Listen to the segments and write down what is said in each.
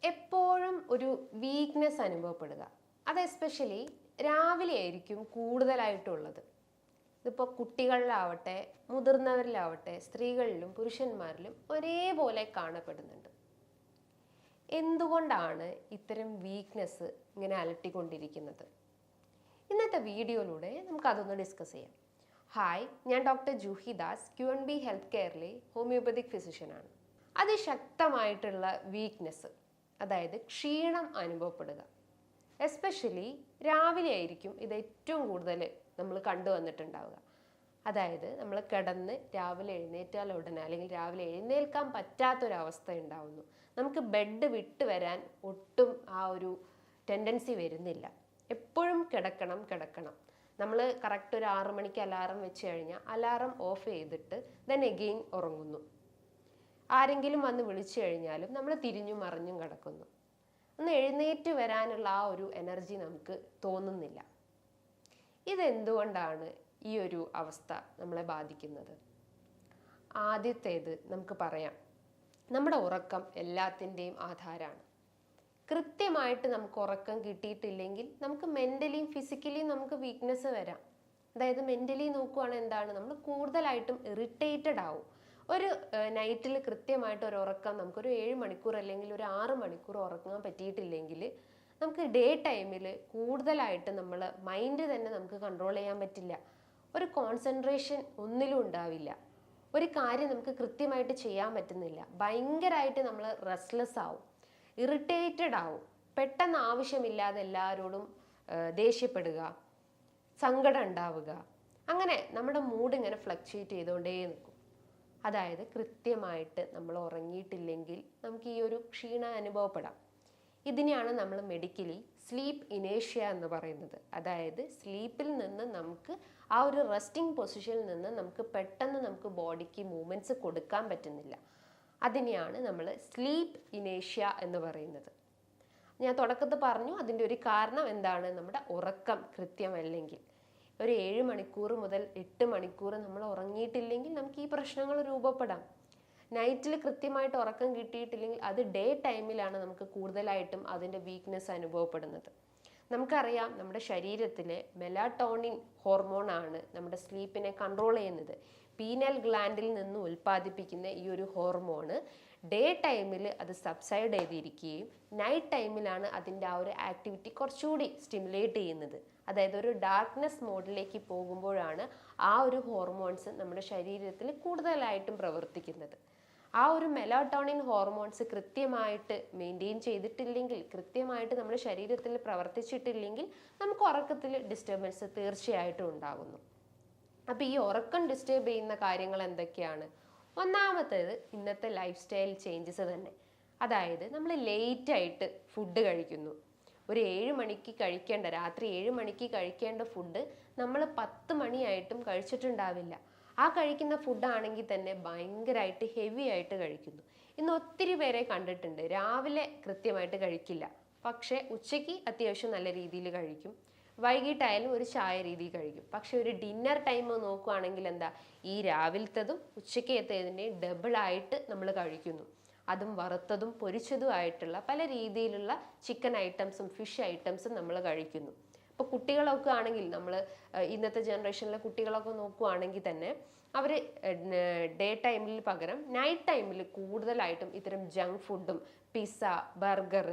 എപ്പോഴും ഒരു വീക്ക്നെസ് അനുഭവപ്പെടുക. അത് എസ്പെഷ്യലി രാവിലെ ആയിരിക്കും കൂടുതലായിട്ടുള്ളത്. ഇതിപ്പോൾ കുട്ടികളിലാവട്ടെ, മുതിർന്നവരിലാവട്ടെ, സ്ത്രീകളിലും പുരുഷന്മാരിലും ഒരേപോലെ കാണപ്പെടുന്നുണ്ട്. എന്തുകൊണ്ടാണ് ഇത്തരം വീക്ക്നെസ് ഇങ്ങനെ അലട്ടിക്കൊണ്ടിരിക്കുന്നത്? ഇന്നത്തെ വീഡിയോയിലൂടെ നമുക്കതൊന്ന് ഡിസ്കസ് ചെയ്യാം. ഹായ്, ഞാൻ doctor Juhi Das, QNB health കെയറിലെ ഹോമിയോപ്പതിക് ഫിസിഷ്യനാണ്. അതിശക്തമായിട്ടുള്ള വീക്ക്നെസ്, അതായത് ക്ഷീണം അനുഭവപ്പെടുക, എസ്പെഷ്യലി രാവിലെ ആയിരിക്കും ഇത് ഏറ്റവും കൂടുതൽ നമ്മൾ കണ്ടുവന്നിട്ടുണ്ടാവുക. അതായത് നമ്മൾ കിടന്ന് രാവിലെ എഴുന്നേറ്റാൽ ഉടനെ അല്ലെങ്കിൽ രാവിലെ എഴുന്നേൽക്കാൻ പറ്റാത്തൊരവസ്ഥ ഉണ്ടാവുന്നു. നമുക്ക് ബെഡ് വിട്ട് വരാൻ ഒട്ടും ആ ഒരു ടെൻഡൻസി വരുന്നില്ല. എപ്പോഴും കിടക്കണം. നമ്മൾ കറക്റ്റ് ഒരു 6 മണിക്ക് അലാറം വെച്ച് കഴിഞ്ഞാൽ അലാറം ഓഫ് ചെയ്തിട്ട് ദെൻ എഗെയിൻ ഉറങ്ങുന്നു. ആരെങ്കിലും വന്ന് വിളിച്ചു കഴിഞ്ഞാലും നമ്മൾ തിരിഞ്ഞും മറിഞ്ഞും കിടക്കുന്നു. ഒന്ന് എഴുന്നേറ്റ് വരാനുള്ള ആ ഒരു എനർജി നമുക്ക് തോന്നുന്നില്ല. ഇതെന്തുകൊണ്ടാണ് ഈ ഒരു അവസ്ഥ നമ്മളെ ബാധിക്കുന്നത്? ആദ്യത്തേത് നമുക്ക് പറയാം, നമ്മുടെ ഉറക്കം എല്ലാത്തിൻ്റെയും ആധാരമാണ്. കൃത്യമായിട്ട് നമുക്ക് ഉറക്കം കിട്ടിയിട്ടില്ലെങ്കിൽ നമുക്ക് മെൻ്റലിയും ഫിസിക്കലിയും നമുക്ക് വീക്ക്നെസ് വരാം. അതായത് മെൻ്റലി നോക്കുവാണെങ്കിൽ എന്താണ്, നമ്മൾ കൂടുതലായിട്ടും ഇറിറ്റേറ്റഡ് ആവും. ഒരു നൈറ്റിൽ കൃത്യമായിട്ട് ഒരു ഉറക്കം നമുക്കൊരു 7 മണിക്കൂർ അല്ലെങ്കിൽ ഒരു 6 മണിക്കൂർ ഉറങ്ങാൻ പറ്റിയിട്ടില്ലെങ്കിൽ നമുക്ക് ഡേ ടൈമിൽ കൂടുതലായിട്ട് നമ്മൾ മൈൻഡ് തന്നെ നമുക്ക് കൺട്രോൾ ചെയ്യാൻ പറ്റില്ല. ഒരു കോൺസെൻട്രേഷൻ ഒന്നിലും ഉണ്ടാവില്ല. ഒരു കാര്യം നമുക്ക് കൃത്യമായിട്ട് ചെയ്യാൻ പറ്റുന്നില്ല. ഭയങ്കരമായിട്ട് നമ്മൾ റെസ്റ്റ്ലെസ് ആവും, ഇറിറ്റേറ്റഡ് ആവും, പെട്ടെന്ന് ആവശ്യമില്ലാതെ എല്ലാവരോടും ദേഷ്യപ്പെടുക, സങ്കടം ഉണ്ടാവുക, അങ്ങനെ നമ്മുടെ മൂഡ് ഇങ്ങനെ ഫ്ലക്ച്വേറ്റ് ചെയ്തുകൊണ്ടേ നിൽക്കും. അതായത് കൃത്യമായിട്ട് നമ്മൾ ഉറങ്ങിയിട്ടില്ലെങ്കിൽ നമുക്ക് ഈ ഒരു ക്ഷീണം അനുഭവപ്പെടാം. ഇതിനെയാണ് നമ്മൾ മെഡിക്കലി സ്ലീപ്പ് ഇനേഷ്യ എന്ന് പറയുന്നത്. അതായത് സ്ലീപ്പിൽ നിന്ന് നമുക്ക് ആ ഒരു റെസ്റ്റിംഗ് പൊസിഷനിൽ നിന്ന് നമുക്ക് പെട്ടെന്ന് നമുക്ക് ബോഡിക്ക് മൂവ്മെൻറ്റ്സ് കൊടുക്കാൻ പറ്റുന്നില്ല. അതിനെയാണ് നമ്മൾ സ്ലീപ്പ് ഇനേഷ്യ എന്ന് പറയുന്നത്. ഞാൻ തുടക്കത്തിൽ പറഞ്ഞു, അതിൻ്റെ ഒരു കാരണം എന്താണ്, നമ്മുടെ ഉറക്കം കൃത്യമല്ലെങ്കിൽ. ഒരു 7 മണിക്കൂർ മുതൽ 8 മണിക്കൂർ നമ്മൾ ഉറങ്ങിയിട്ടില്ലെങ്കിൽ നമുക്ക് ഈ പ്രശ്നങ്ങൾ രൂപപ്പെടാം. നൈറ്റിൽ കൃത്യമായിട്ട് ഉറക്കം കിട്ടിയിട്ടില്ലെങ്കിൽ അത് ഡേ ടൈമിലാണ് നമുക്ക് കൂടുതലായിട്ടും അതിൻ്റെ വീക്ക്നെസ് അനുഭവപ്പെടുന്നത്. നമുക്കറിയാം, നമ്മുടെ ശരീരത്തിലെ മെലാറ്റോണിൻ ഹോർമോണാണ് നമ്മുടെ സ്ലീപ്പിനെ കൺട്രോൾ ചെയ്യുന്നത്. പീനൽ ഗ്ലാൻഡിൽ നിന്ന് ഉൽപ്പാദിപ്പിക്കുന്ന ഈ ഒരു ഹോർമോണ് ഡേ ടൈമിൽ അത് സബ്സൈഡ് ചെയ്തിരിക്കുകയും നൈറ്റ് ടൈമിലാണ് അതിൻ്റെ ആ ഒരു ആക്ടിവിറ്റി കുറച്ചുകൂടി സ്റ്റിമുലേറ്റ് ചെയ്യുന്നത്. അതായത് ഒരു ഡാർക്ക്നെസ് മോഡിലേക്ക് പോകുമ്പോഴാണ് ആ ഒരു ഹോർമോൺസ് നമ്മുടെ ശരീരത്തിൽ കൂടുതലായിട്ടും പ്രവർത്തിക്കുന്നത്. ആ ഒരു മെലാറ്റോണിൻ ഹോർമോൺസ് കൃത്യമായിട്ട് മെയിൻറ്റെയിൻ ചെയ്തിട്ടില്ലെങ്കിൽ, കൃത്യമായിട്ട് നമ്മുടെ ശരീരത്തിൽ പ്രവർത്തിച്ചിട്ടില്ലെങ്കിൽ നമുക്ക് ഉറക്കത്തിൽ ഡിസ്റ്റർബൻസ് തീർച്ചയായിട്ടും ഉണ്ടാകുന്നു. അപ്പോൾ ഈ ഉറക്കം ഡിസ്റ്റർബ് ചെയ്യുന്ന കാര്യങ്ങൾ എന്തൊക്കെയാണ്? ഒന്നാമത്തേത് ഇന്നത്തെ ലൈഫ് സ്റ്റൈൽ ചേഞ്ചസ് തന്നെ. അതായത് നമ്മൾ ലേറ്റായിട്ട് ഫുഡ് കഴിക്കുന്നു. ഒരു 7 മണിക്ക് കഴിക്കേണ്ട, രാത്രി 7 മണിക്ക് കഴിക്കേണ്ട ഫുഡ് നമ്മൾ 10 മണിയായിട്ടും കഴിച്ചിട്ടുണ്ടാവില്ല. ആ കഴിക്കുന്ന ഫുഡാണെങ്കിൽ തന്നെ ഭയങ്കരമായിട്ട് ഹെവി ആയിട്ട് കഴിക്കുന്നു. ഇന്ന് ഒത്തിരി പേരെ കണ്ടിട്ടുണ്ട്, രാവിലെ കൃത്യമായിട്ട് കഴിക്കില്ല, പക്ഷേ ഉച്ചയ്ക്ക് അത്യാവശ്യം നല്ല രീതിയിൽ കഴിക്കും, വൈകിട്ടായാലും ഒരു ചായ രീതി കഴിക്കും. പക്ഷെ ഒരു ഡിന്നർ ടൈം നോക്കുകയാണെങ്കിൽ എന്താ, ഈ രാവിലത്തതും ഉച്ചയ്ക്കത്തേതിൻ്റെയും ഡബിളായിട്ട് നമ്മൾ കഴിക്കുന്നു. അതും വറുത്തതും പൊരിച്ചതും ആയിട്ടുള്ള പല രീതിയിലുള്ള ചിക്കൻ ഐറ്റംസും ഫിഷ് ഐറ്റംസും നമ്മൾ കഴിക്കുന്നു. ഇപ്പോൾ കുട്ടികളൊക്കെ ആണെങ്കിൽ, നമ്മൾ ഇന്നത്തെ ജനറേഷനിലെ കുട്ടികളൊക്കെ നോക്കുകയാണെങ്കിൽ തന്നെ അവർ ഡേ ടൈമിൽ പകരം നൈറ്റ് ടൈമിൽ കൂടുതലായിട്ടും ഇത്തരം ജങ്ക് ഫുഡും പിസ്സ, ബർഗർ,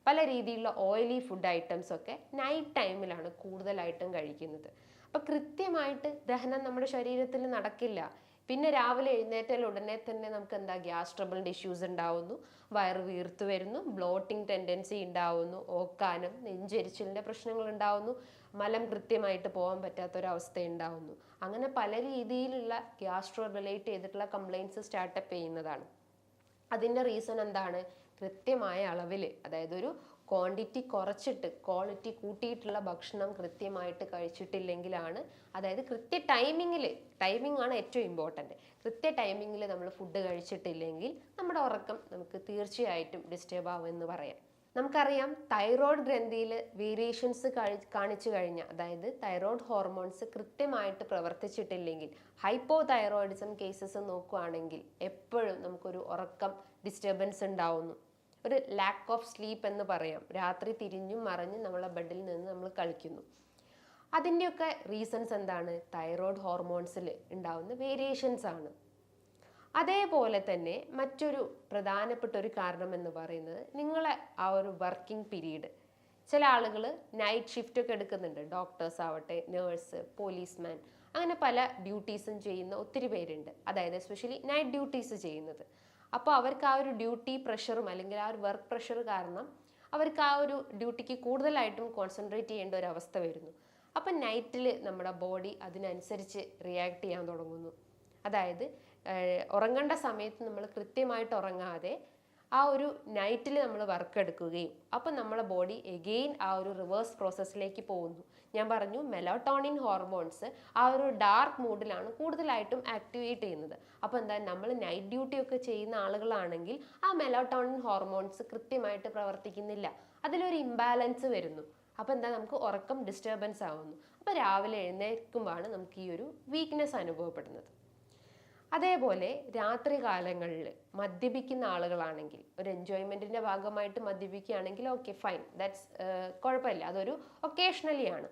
പല രീതിയിലുള്ള ഓയിലി ഫുഡ് ഐറ്റംസ് ഒക്കെ നൈറ്റ് ടൈമിലാണ് കൂടുതലായിട്ടും കഴിക്കുന്നത്. അപ്പോൾ കൃത്യമായിട്ട് ദഹനം നമ്മുടെ ശരീരത്തിൽ നടക്കില്ല. പിന്നെ രാവിലെ എഴുന്നേറ്റാൽ ഉടനെ തന്നെ നമുക്ക് എന്താ, ഗ്യാസ് ട്രബിളിൻ്റെ ഇഷ്യൂസ് ഉണ്ടാവുന്നു, വയറ് വീർത്ത് വരുന്നു, ബ്ലോട്ടിംഗ് ടെൻഡൻസി ഉണ്ടാവുന്നു, ഓക്കാനം, നെഞ്ചെരിച്ചിലിൻ്റെ പ്രശ്നങ്ങൾ ഉണ്ടാവുന്നു, മലം കൃത്യമായിട്ട് പോകാൻ പറ്റാത്തൊരവസ്ഥ ഉണ്ടാവുന്നു. അങ്ങനെ പല രീതിയിലുള്ള ഗ്യാസ്ട്രോ റിലേറ്റ് ചെയ്തിട്ടുള്ള കംപ്ലയിൻറ്റ്സ് സ്റ്റാർട്ടപ്പ് ചെയ്യുന്നതാണ്. അതിൻ്റെ റീസൺ എന്താണ്? കൃത്യമായ അളവിൽ, അതായത് ഒരു ക്വാണ്ടിറ്റി കുറച്ചിട്ട് ക്വാളിറ്റി കൂട്ടിയിട്ടുള്ള ഭക്ഷണം കൃത്യമായിട്ട് കഴിച്ചിട്ടില്ലെങ്കിലാണ്, അതായത് ടൈമിംഗ് ആണ് ഏറ്റവും ഇമ്പോർട്ടൻറ്റ്. കൃത്യ ടൈമിങ്ങിൽ നമ്മൾ ഫുഡ് കഴിച്ചിട്ടില്ലെങ്കിൽ നമ്മുടെ ഉറക്കം നമുക്ക് തീർച്ചയായിട്ടും ഡിസ്റ്റർബ് ആവുമെന്ന് പറയാം. നമുക്കറിയാം, തൈറോയ്ഡ് ഗ്രന്ഥിയിൽ വേരിയേഷൻസ് കാണിച്ചു കഴിഞ്ഞാൽ, അതായത് തൈറോയ്ഡ് ഹോർമോൺസ് കൃത്യമായിട്ട് പ്രവർത്തിച്ചിട്ടില്ലെങ്കിൽ, ഹൈപ്പോ തൈറോയിഡിസം കേസസ് നോക്കുകയാണെങ്കിൽ എപ്പോഴും നമുക്കൊരു ഉറക്കം ഡിസ്റ്റർബൻസ് ഉണ്ടാവുന്നു. ഒരു ലാക്ക് ഓഫ് സ്ലീപ്പ് എന്ന് പറയാം. രാത്രി തിരിഞ്ഞും മറിഞ്ഞും നമ്മളെ ബെഡിൽ നിന്ന് നമ്മൾ കളിക്കുന്നു. അതിൻ്റെയൊക്കെ റീസൺസ് എന്താണ്? തൈറോയ്ഡ് ഹോർമോൺസിൽ ഉണ്ടാവുന്ന വേരിയേഷൻസ് ആണ്. അതേപോലെ തന്നെ മറ്റൊരു പ്രധാനപ്പെട്ട ഒരു കാരണം എന്ന് പറയുന്നത് നിങ്ങളെ ആ ഒരു വർക്കിംഗ് പീരീഡ്. ചില ആളുകൾ നൈറ്റ് ഷിഫ്റ്റ് ഒക്കെ എടുക്കുന്നുണ്ട്. ഡോക്ടേഴ്സ് ആവട്ടെ, നേഴ്സ്, പോലീസ്മാൻ, അങ്ങനെ പല ഡ്യൂട്ടീസും ചെയ്യുന്ന ഒത്തിരി പേരുണ്ട്. അതായത് എസ്പെഷ്യലി നൈറ്റ് ഡ്യൂട്ടീസ് ചെയ്യുന്നത്. അപ്പോൾ അവർക്ക് ആ ഒരു ഡ്യൂട്ടി പ്രഷറും അല്ലെങ്കിൽ ആ ഒരു വർക്ക് പ്രഷർ കാരണം അവർക്ക് ആ ഒരു ഡ്യൂട്ടിക്ക് കൂടുതലായിട്ടും കോൺസെൻട്രേറ്റ് ചെയ്യേണ്ട ഒരു അവസ്ഥ വരുന്നു. അപ്പം നൈറ്റിൽ നമ്മുടെ ബോഡി അതിനനുസരിച്ച് റിയാക്ട് ചെയ്യാൻ തുടങ്ങുന്നു. അതായത് ഉറങ്ങേണ്ട സമയത്ത് നമ്മൾ കൃത്യമായിട്ട് ഉറങ്ങാതെ ആ ഒരു നൈറ്റിൽ നമ്മൾ വർക്ക് എടുക്കുകയും അപ്പം നമ്മളെ ബോഡി എഗെയിൻ ആ ഒരു റിവേഴ്സ് പ്രോസസ്സിലേക്ക് പോകുന്നു. ഞാൻ പറഞ്ഞു മെലറ്റോണിൻ ഹോർമോൺസ് ആ ഒരു ഡാർക്ക് മൂഡിലാണ് കൂടുതലായിട്ടും ആക്ടിവേറ്റ് ചെയ്യുന്നത്. അപ്പോൾ എന്താ, നമ്മൾ നൈറ്റ് ഡ്യൂട്ടി ഒക്കെ ചെയ്യുന്ന ആളുകളാണെങ്കിൽ ആ മെലറ്റോണിൻ ഹോർമോൺസ് കൃത്യമായിട്ട് പ്രവർത്തിക്കുന്നില്ല, അതിലൊരു ഇംബാലൻസ് വരുന്നു. അപ്പോൾ എന്താ, നമുക്ക് ഉറക്കം ഡിസ്റ്റർബൻസ് ആവുന്നു. അപ്പോൾ രാവിലെ എഴുന്നേൽക്കുമ്പോഴാണ് നമുക്ക് ഈ ഒരു വീക്ക്നെസ് അനുഭവപ്പെടുന്നത്. അതേപോലെ രാത്രി കാലങ്ങളിൽ മദ്യപിക്കുന്ന ആളുകളാണെങ്കിൽ, ഒരു എൻജോയ്മെൻറ്റിൻ്റെ ഭാഗമായിട്ട് മദ്യപിക്കുകയാണെങ്കിൽ ഓക്കെ ഫൈൻ, ദാറ്റ്സ് കുഴപ്പമില്ല, അതൊരു ഒക്കേഷണലി ആണ്.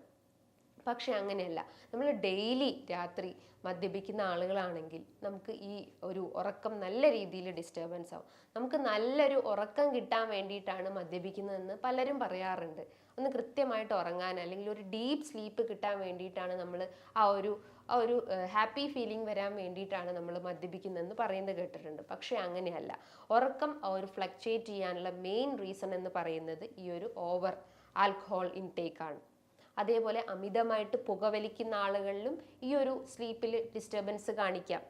പക്ഷെ അങ്ങനെയല്ല, നമ്മൾ ഡെയിലി രാത്രി മദ്യപിക്കുന്ന ആളുകളാണെങ്കിൽ നമുക്ക് ഈ ഒരു ഉറക്കം നല്ല രീതിയിൽ ഡിസ്റ്റർബൻസ് ആവും. നമുക്ക് നല്ലൊരു ഉറക്കം കിട്ടാൻ വേണ്ടിയിട്ടാണ് മദ്യപിക്കുന്നതെന്ന് പലരും പറയാറുണ്ട്. ഒന്ന് കൃത്യമായിട്ട് ഉറങ്ങാൻ അല്ലെങ്കിൽ ഒരു ഡീപ്പ് സ്ലീപ്പ് കിട്ടാൻ വേണ്ടിയിട്ടാണ് നമ്മൾ ആ ഒരു ഹാപ്പി ഫീലിംഗ് വരാൻ വേണ്ടിയിട്ടാണ് നമ്മൾ മദ്യപിക്കുന്നതെന്ന് പറയുന്നത് കേട്ടിട്ടുണ്ട്. പക്ഷേ അങ്ങനെയല്ല. ഉറക്കം ഒരു ഫ്ലക്ച്വേറ്റ് ചെയ്യാനുള്ള മെയിൻ റീസൺ എന്ന് പറയുന്നത് ഈ ഒരു ഓവർ ആൽക്കഹോൾ ഇൻടേക്കാണ്. അതേപോലെ അമിതമായിട്ട് പുകവലിക്കുന്ന ആളുകളിലും ഈ ഒരു സ്ലീപ്പിൽ ഡിസ്റ്റർബൻസ് കാണിക്കാം.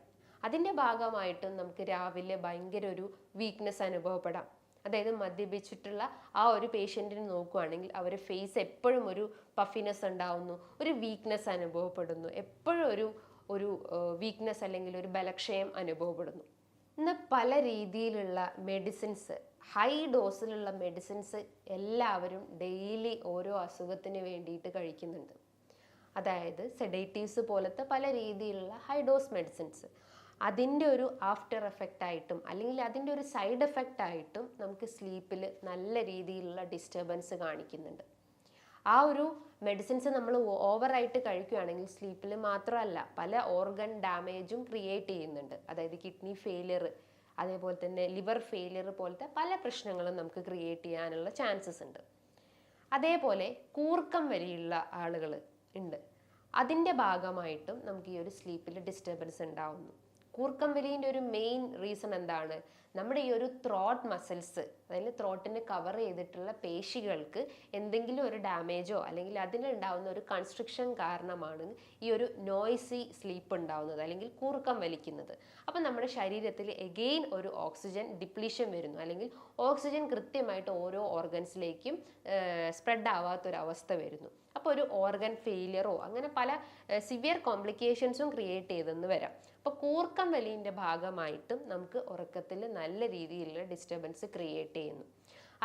അതിൻ്റെ ഭാഗമായിട്ടും നമുക്ക് രാവിലെ ഭയങ്കര ഒരു വീക്ക്നെസ് അനുഭവപ്പെടാം. അതായത് മദ്യപിച്ചിട്ടുള്ള ആ ഒരു പേഷ്യൻറ്റിന് നോക്കുകയാണെങ്കിൽ അവരുടെ ഫേസ് എപ്പോഴും ഒരു പഫിനെസ് ഉണ്ടാവുന്നു, ഒരു വീക്ക്നെസ് അനുഭവപ്പെടുന്നു, എപ്പോഴും ഒരു വീക്ക്നെസ് അല്ലെങ്കിൽ ഒരു ബലക്ഷയം അനുഭവപ്പെടുന്നു. ഇന്ന് പല രീതിയിലുള്ള മെഡിസിൻസ്, ഹൈ ഡോസിലുള്ള മെഡിസിൻസ് എല്ലാവരും ഡെയിലി ഓരോ അസുഖത്തിന് വേണ്ടിയിട്ട് കഴിക്കുന്നുണ്ട്. അതായത് സെഡേറ്റീവ്സ് പോലത്തെ പല രീതിയിലുള്ള ഹൈ ഡോസ് മെഡിസിൻസ്. അതിൻ്റെ ഒരു ആഫ്റ്റർ എഫക്റ്റ് ആയിട്ടും അല്ലെങ്കിൽ അതിൻ്റെ ഒരു സൈഡ് എഫക്റ്റ് ആയിട്ടും നമുക്ക് സ്ലീപ്പിൽ നല്ല രീതിയിലുള്ള ഡിസ്റ്റർബൻസ് കാണിക്കുന്നുണ്ട്. ആ ഒരു മെഡിസിൻസ് നമ്മൾ ഓവറായിട്ട് കഴിക്കുകയാണെങ്കിൽ സ്ലീപ്പിൽ മാത്രമല്ല പല ഓർഗൻ ഡാമേജും ക്രിയേറ്റ് ചെയ്യുന്നുണ്ട്. അതായത് കിഡ്നി ഫെയിലിയർ, അതേപോലെ തന്നെ ലിവർ ഫെയിലിയർ പോലത്തെ പല പ്രശ്നങ്ങളും നമുക്ക് ക്രിയേറ്റ് ചെയ്യാനുള്ള ചാൻസസ് ഉണ്ട്. അതേപോലെ കൂർക്കം വരെയുള്ള ആളുകൾ ഉണ്ട്. അതിൻ്റെ ഭാഗമായിട്ടും നമുക്ക് ഈ ഒരു സ്ലീപ്പിൽ ഡിസ്റ്റർബൻസ് ഉണ്ടാവുന്നു. കൂർക്കം വലിൻ്റെ ഒരു മെയിൻ റീസൺ എന്താണ്? നമ്മുടെ ഈ ഒരു ത്രോട്ട് മസിൽസ്, അതായത് ത്രോട്ടിനെ കവർ ചെയ്തിട്ടുള്ള പേശികൾക്ക് എന്തെങ്കിലും ഒരു ഡാമേജോ അല്ലെങ്കിൽ അതിനുണ്ടാവുന്ന ഒരു കൺസ്ട്രിക്ഷൻ കാരണമാണ് ഈ ഒരു നോയ്സി സ്ലീപ്പ് ഉണ്ടാവുന്നത് അല്ലെങ്കിൽ കൂർക്കം വലിക്കുന്നത്. അപ്പം നമ്മുടെ ശരീരത്തിൽ എഗെയിൻ ഒരു ഓക്സിജൻ ഡിപ്ലീഷൻ വരുന്നു, അല്ലെങ്കിൽ ഓക്സിജൻ കൃത്യമായിട്ട് ഓരോ ഓർഗൻസിലേക്കും സ്പ്രെഡ് ആവാത്തൊരവസ്ഥ വരുന്നു. അപ്പോൾ ഒരു ഓർഗൻ ഫെയിലിയറോ അങ്ങനെ പല സിവിയർ കോംപ്ലിക്കേഷൻസും ക്രിയേറ്റ് ചെയ്തെന്ന് വരാം. അപ്പോൾ കൂർക്കം വലിൻ്റെ ഭാഗമായിട്ടും നമുക്ക് ഉറക്കത്തിൽ നല്ല രീതിയിലുള്ള ഡിസ്റ്റർബൻസ് ക്രിയേറ്റ് ചെയ്യുന്നു.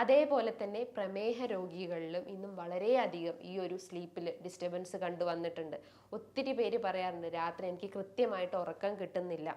അതേപോലെ തന്നെ പ്രമേഹ രോഗികളിലും ഇന്നും വളരെയധികം ഈ ഒരു സ്ലീപ്പിൽ ഡിസ്റ്റർബൻസ് കണ്ടുവന്നിട്ടുണ്ട്. ഒത്തിരി പേര് പറയാറുണ്ട് രാത്രി എനിക്ക് കൃത്യമായിട്ട് ഉറക്കം കിട്ടുന്നില്ല.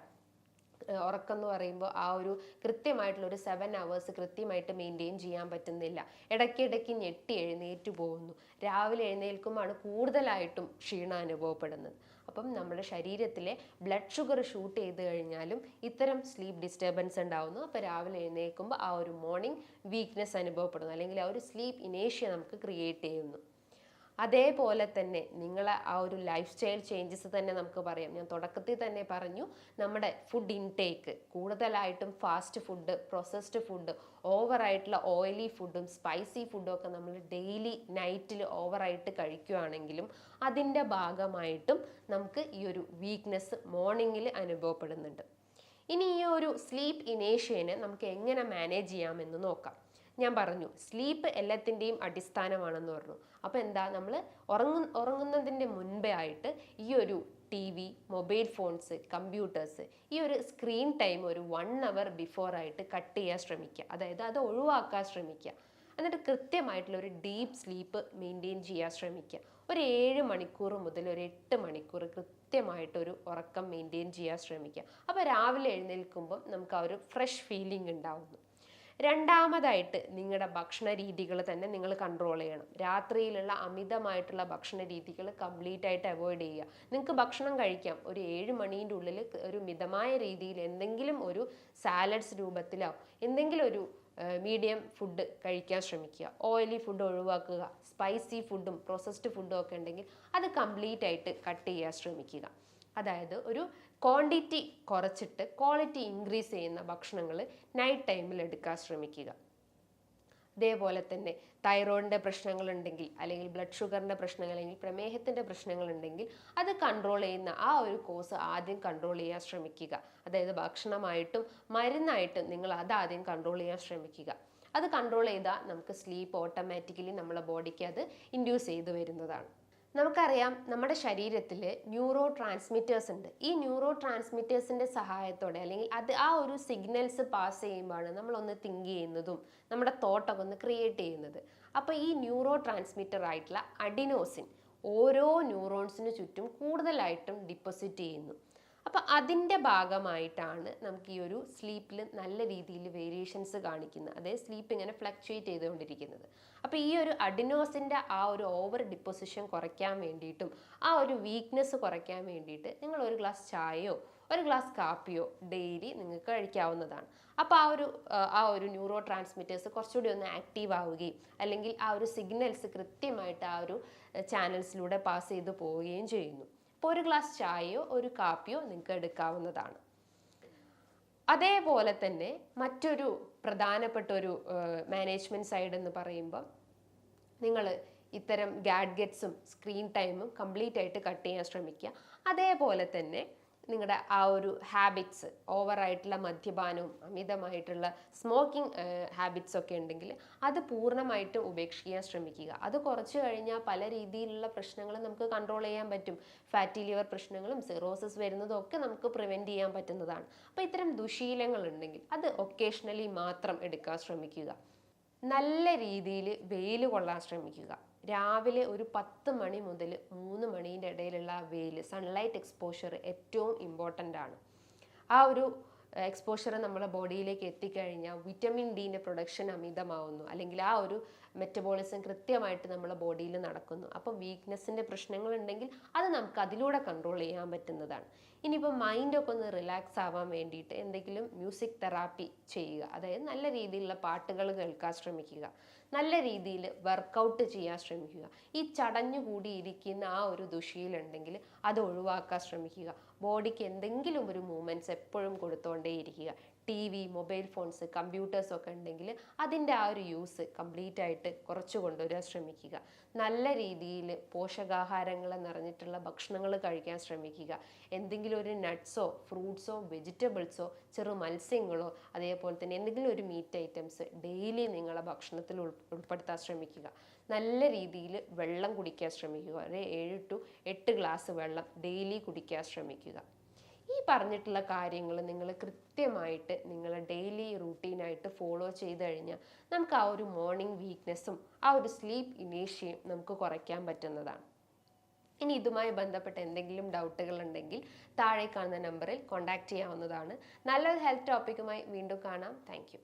ഉറക്കം എന്ന് പറയുമ്പോൾ ആ ഒരു കൃത്യമായിട്ടുള്ള ഒരു 7 hours കൃത്യമായിട്ട് മെയിൻറ്റെയിൻ ചെയ്യാൻ പറ്റുന്നില്ല. ഇടയ്ക്കിടയ്ക്ക് ഞെട്ടി എഴുന്നേറ്റ് പോകുന്നു. രാവിലെ എഴുന്നേൽക്കുമ്പോഴാണ് കൂടുതലായിട്ടും ക്ഷീണം അനുഭവപ്പെടുന്നത്. അപ്പം നമ്മുടെ ശരീരത്തിലെ ബ്ലഡ് ഷുഗർ ഷൂട്ട് ചെയ്ത് കഴിഞ്ഞാലും ഇത്തരം സ്ലീപ്പ് ഡിസ്റ്റർബൻസ് ഉണ്ടാവുന്നു. അപ്പോൾ രാവിലെ എഴുന്നേൽക്കുമ്പോൾ ആ ഒരു മോർണിംഗ് വീക്ക്നെസ് അനുഭവപ്പെടുന്നു, അല്ലെങ്കിൽ ആ ഒരു സ്ലീപ്പ് ഇനേഷ്യ നമുക്ക് ക്രിയേറ്റ് ചെയ്യുന്നു. അതേപോലെ തന്നെ നിങ്ങളെ ആ ഒരു ലൈഫ് സ്റ്റൈൽ ചേഞ്ചസ് തന്നെ നമുക്ക് പറയാം. ഞാൻ തുടക്കത്തിൽ തന്നെ പറഞ്ഞു, നമ്മുടെ ഫുഡ് ഇൻടേക്ക് കൂടുതലായിട്ടും ഫാസ്റ്റ് ഫുഡ്, പ്രോസസ്ഡ് ഫുഡ്, ഓവറായിട്ടുള്ള ഓയിലി ഫുഡും സ്പൈസി ഫുഡും ഒക്കെ നമ്മൾ ഡെയിലി നൈറ്റിൽ ഓവറായിട്ട് കഴിക്കുകയാണെങ്കിലും അതിൻ്റെ ഭാഗമായിട്ടും നമുക്ക് ഈ ഒരു വീക്ക്നെസ് മോർണിംഗിൽ അനുഭവപ്പെടുന്നുണ്ട്. ഇനി ഈ ഒരു സ്ലീപ്പ് ഇനേഷ്യനെ നമുക്ക് എങ്ങനെ മാനേജ് ചെയ്യാമെന്ന് നോക്കാം. ഞാൻ പറഞ്ഞു സ്ലീപ്പ് എല്ലാത്തിൻ്റെയും അടിസ്ഥാനമാണെന്ന് പറഞ്ഞു. അപ്പോൾ എന്താ, നമ്മൾ ഉറങ്ങുന്നതിൻ്റെ മുൻപേ ആയിട്ട് ഈ ഒരു TV, മൊബൈൽ ഫോൺസ്, കമ്പ്യൂട്ടേഴ്സ്, ഈ ഒരു സ്ക്രീൻ ടൈം ഒരു 1 hour ബിഫോർ ആയിട്ട് കട്ട് ചെയ്യാൻ ശ്രമിക്കുക. അതായത് അത് ഒഴിവാക്കാൻ ശ്രമിക്കുക. എന്നിട്ട് കൃത്യമായിട്ടുള്ള ഒരു ഡീപ്പ് സ്ലീപ്പ് മെയിൻറ്റെയിൻ ചെയ്യാൻ ശ്രമിക്കുക. ഒരു 7 മണിക്കൂർ മുതൽ ഒരു 8 മണിക്കൂർ കൃത്യമായിട്ടൊരു ഉറക്കം മെയിൻറ്റെയിൻ ചെയ്യാൻ ശ്രമിക്കുക. അപ്പോൾ രാവിലെ എഴുന്നേൽക്കുമ്പം നമുക്ക് ആ ഒരു ഫ്രഷ് ഫീലിംഗ് ഉണ്ടാവുന്നു. രണ്ടാമതായിട്ട് നിങ്ങളുടെ ഭക്ഷണ രീതികൾ തന്നെ നിങ്ങൾ കൺട്രോൾ ചെയ്യണം. രാത്രിയിലുള്ള അമിതമായിട്ടുള്ള ഭക്ഷണ രീതികൾ കംപ്ലീറ്റ് ആയിട്ട് അവോയ്ഡ് ചെയ്യുക. നിങ്ങൾക്ക് ഭക്ഷണം കഴിക്കാം, ഒരു 7 മണീൻ്റെ ഉള്ളിൽ ഒരു മിതമായ രീതിയിൽ എന്തെങ്കിലും ഒരു സാലഡ്സ് രൂപത്തിലോ എന്തെങ്കിലും ഒരു മീഡിയം ഫുഡ് കഴിക്കാൻ ശ്രമിക്കുക. ഓയിലി ഫുഡ് ഒഴിവാക്കുക. സ്പൈസി ഫുഡും പ്രോസസ്ഡ് ഫുഡും ഒക്കെ ഉണ്ടെങ്കിൽ അത് കംപ്ലീറ്റ് ആയിട്ട് കട്ട് ചെയ്യാൻ ശ്രമിക്കുക. അതായത് ഒരു ക്വാണ്ടിറ്റി കുറച്ചിട്ട് ക്വാളിറ്റി ഇൻക്രീസ് ചെയ്യുന്ന ഭക്ഷണങ്ങൾ നൈറ്റ് ടൈമിൽ എടുക്കാൻ ശ്രമിക്കുക. അതേപോലെ തന്നെ തൈറോയിഡിൻ്റെ പ്രശ്നങ്ങളുണ്ടെങ്കിൽ, അല്ലെങ്കിൽ ബ്ലഡ് ഷുഗറിൻ്റെ പ്രശ്നങ്ങൾ, അല്ലെങ്കിൽ പ്രമേഹത്തിൻ്റെ പ്രശ്നങ്ങളുണ്ടെങ്കിൽ അത് കൺട്രോൾ ചെയ്യുന്ന ആ ഒരു കോഴ്സ് ആദ്യം കൺട്രോൾ ചെയ്യാൻ ശ്രമിക്കുക. അതായത് ഭക്ഷണമായിട്ടും മരുന്നായിട്ടും നിങ്ങൾ അത് ആദ്യം കൺട്രോൾ ചെയ്യാൻ ശ്രമിക്കുക. അത് കൺട്രോൾ ചെയ്താൽ നമുക്ക് സ്ലീപ്പ് ഓട്ടോമാറ്റിക്കലി നമ്മളെ ബോഡിക്ക് അത് ഇൻഡ്യൂസ് ചെയ്ത് വരുന്നതാണ്. നമുക്കറിയാം നമ്മുടെ ശരീരത്തിൽ ന്യൂറോ ട്രാൻസ്മിറ്റേഴ്സ് ഉണ്ട്. ഈ ന്യൂറോ ട്രാൻസ്മിറ്റേഴ്സിൻ്റെ സഹായത്തോടെ, അല്ലെങ്കിൽ അത് ആ ഒരു സിഗ്നൽസ് പാസ് ചെയ്യുമ്പോഴാണ് നമ്മളൊന്ന് തിങ്ക് ചെയ്യുന്നതും നമ്മുടെ തോട്ടൊക്കെ ഒന്ന് ക്രിയേറ്റ് ചെയ്യുന്നത്. അപ്പോൾ ഈ ന്യൂറോ ട്രാൻസ്മിറ്റർ ആയിട്ടുള്ള അഡിനോസിൻ ഓരോ ന്യൂറോൺസിന് ചുറ്റും കൂടുതലായിട്ടും ഡിപ്പോസിറ്റ് ചെയ്യുന്നു. അപ്പോൾ അതിൻ്റെ ഭാഗമായിട്ടാണ് നമുക്ക് ഈ ഒരു സ്ലീപ്പിൽ നല്ല രീതിയിൽ വേരിയേഷൻസ് കാണിക്കുന്നത്. അതായത് സ്ലീപ്പ് ഇങ്ങനെ ഫ്ലക്ച്വേറ്റ് ചെയ്തുകൊണ്ടിരിക്കുന്നത്. അപ്പോൾ ഈ ഒരു അഡിനോസിൻ്റെ ആ ഒരു ഓവർ ഡിപ്പോസിഷൻ കുറയ്ക്കാൻ വേണ്ടിയിട്ടും ആ ഒരു വീക്ക്നെസ് കുറയ്ക്കാൻ വേണ്ടിയിട്ട് നിങ്ങൾ ഒരു ഗ്ലാസ് ചായയോ ഒരു ഗ്ലാസ് കാപ്പിയോ ഡെയിലി നിങ്ങൾക്ക് കഴിക്കാവുന്നതാണ്. അപ്പോൾ ആ ഒരു ന്യൂറോ ട്രാൻസ്മിറ്റേഴ്സ് കുറച്ചുകൂടി ഒന്ന് ആക്റ്റീവ് ആവുകയും, അല്ലെങ്കിൽ ആ ഒരു സിഗ്നൽസ് കൃത്യമായിട്ട് ആ ഒരു ചാനൽസിലൂടെ പാസ് ചെയ്ത് പോവുകയും ചെയ്യുന്നു. അപ്പോൾ ഒരു ഗ്ലാസ് ചായയോ ഒരു കാപ്പിയോ നിങ്ങൾക്ക് എടുക്കാവുന്നതാണ്. അതേപോലെ തന്നെ മറ്റൊരു പ്രധാനപ്പെട്ട ഒരു മാനേജ്മെൻറ്റ് സൈഡ് എന്ന് പറയുമ്പം നിങ്ങൾ ഇത്തരം ഗാഡ്ഗറ്റ്സും സ്ക്രീൻ ടൈമും കംപ്ലീറ്റ് ആയിട്ട് കട്ട് ചെയ്യാൻ ശ്രമിക്കുക. അതേപോലെ തന്നെ നിങ്ങളുടെ ആ ഒരു ഹാബിറ്റ്സ്, ഓവറായിട്ടുള്ള മദ്യപാനവും അമിതമായിട്ടുള്ള സ്മോക്കിംഗ് ഹാബിറ്റ്സ് ഒക്കെ ഉണ്ടെങ്കിൽ അത് പൂർണ്ണമായിട്ടും ഉപേക്ഷിക്കാൻ ശ്രമിക്കുക. അത് കുറച്ച് കഴിഞ്ഞാൽ പല രീതിയിലുള്ള പ്രശ്നങ്ങൾ നമുക്ക് കൺട്രോൾ ചെയ്യാൻ പറ്റും. ഫാറ്റി ലിവർ പ്രശ്നങ്ങളും സിറോസിസ് വരുന്നതും ഒക്കെ നമുക്ക് പ്രിവെൻറ്റ് ചെയ്യാൻ പറ്റുന്നതാണ്. അപ്പോൾ ഇത്തരം ദുശീലങ്ങൾ ഉണ്ടെങ്കിൽ അത് ഒക്കേഷണലി മാത്രം എടുക്കാൻ ശ്രമിക്കുക. നല്ല രീതിയിൽ വെയിൽ കൊള്ളാൻ ശ്രമിക്കുക. രാവിലെ ഒരു 10 മണി മുതൽ 3 മണീൻ്റെ ഇടയിലുള്ള വെയിൽ, സൺലൈറ്റ് എക്സ്പോഷർ ഏറ്റവും ഇമ്പോർട്ടൻ്റ് ആണ്. ആ ഒരു എക്സ്പോഷർ നമ്മുടെ ബോഡിയിലേക്ക് എത്തിക്കഴിഞ്ഞാൽ വിറ്റമിൻ ഡിൻ്റെ പ്രൊഡക്ഷൻ അമിതമാവുന്നു, അല്ലെങ്കിൽ ആ ഒരു മെറ്റബോളിസം കൃത്യമായിട്ട് നമ്മുടെ ബോഡിയിൽ നടക്കുന്നു. അപ്പോൾ വീക്ക്നെസ്സിൻ്റെ പ്രശ്നങ്ങളുണ്ടെങ്കിൽ അത് നമുക്ക് അതിലൂടെ കൺട്രോൾ ചെയ്യാൻ പറ്റുന്നതാണ്. ഇനിയിപ്പോൾ മൈൻഡൊക്കെ ഒന്ന് റിലാക്സ് ആവാൻ വേണ്ടിയിട്ട് എന്തെങ്കിലും മ്യൂസിക് തെറാപ്പി ചെയ്യുക. അതായത് നല്ല രീതിയിലുള്ള പാട്ടുകൾ കേൾക്കാൻ ശ്രമിക്കുക. നല്ല രീതിയിൽ വർക്കൗട്ട് ചെയ്യാൻ ശ്രമിക്കുക. ഈ ചടഞ്ഞുകൂടിയിരിക്കുന്ന ആ ഒരു ദുശീലുണ്ടെങ്കിൽ അത് ഒഴിവാക്കാൻ ശ്രമിക്കുക. ബോഡിക്ക് എന്തെങ്കിലും ഒരു മൂവ്മെൻറ്റ്സ് എപ്പോഴും കൊടുത്തുകൊണ്ടേയിരിക്കുക. TV, മൊബൈൽ ഫോൺസ്, കമ്പ്യൂട്ടേഴ്സൊക്കെ ഉണ്ടെങ്കിൽ അതിൻ്റെ ആ ഒരു യൂസ് കംപ്ലീറ്റ് ആയിട്ട് കുറച്ച് കൊണ്ടുവരാൻ ശ്രമിക്കുക. നല്ല രീതിയിൽ പോഷകാഹാരങ്ങൾ നിറഞ്ഞിട്ടുള്ള ഭക്ഷണങ്ങൾ കഴിക്കാൻ ശ്രമിക്കുക. എന്തെങ്കിലും ഒരു നട്ട്സോ ഫ്രൂട്ട്സോ വെജിറ്റബിൾസോ ചെറു മത്സ്യങ്ങളോ അതേപോലെ തന്നെ എന്തെങ്കിലും ഒരു മീറ്റ് ഐറ്റംസ് ഡെയിലി നിങ്ങളെ ഭക്ഷണത്തിൽ ഉൾപ്പെടുത്താൻ ശ്രമിക്കുക. നല്ല രീതിയിൽ വെള്ളം കുടിക്കാൻ ശ്രമിക്കുക. ഒരു 7 to 8 ഗ്ലാസ് വെള്ളം ഡെയിലി കുടിക്കാൻ ശ്രമിക്കുക. ഈ പറഞ്ഞിട്ടുള്ള കാര്യങ്ങൾ നിങ്ങൾ കൃത്യമായിട്ട് നിങ്ങളെ ഡെയിലി റൂട്ടീനായിട്ട് ഫോളോ ചെയ്ത് കഴിഞ്ഞാൽ നമുക്ക് ആ ഒരു മോർണിംഗ് വീക്ക്നെസ്സും ആ ഒരു സ്ലീപ്പ് ഇനേഷ്യയും നമുക്ക് കുറയ്ക്കാൻ പറ്റുന്നതാണ്. ഇനി ഇതുമായി ബന്ധപ്പെട്ട എന്തെങ്കിലും ഡൗട്ടുകൾ ഉണ്ടെങ്കിൽ താഴെ കാണുന്ന നമ്പറിൽ കോൺടാക്റ്റ് ചെയ്യാവുന്നതാണ്. നല്ലൊരു ഹെൽത്ത് ടോപ്പിക്കുമായി വീണ്ടും കാണാം. താങ്ക്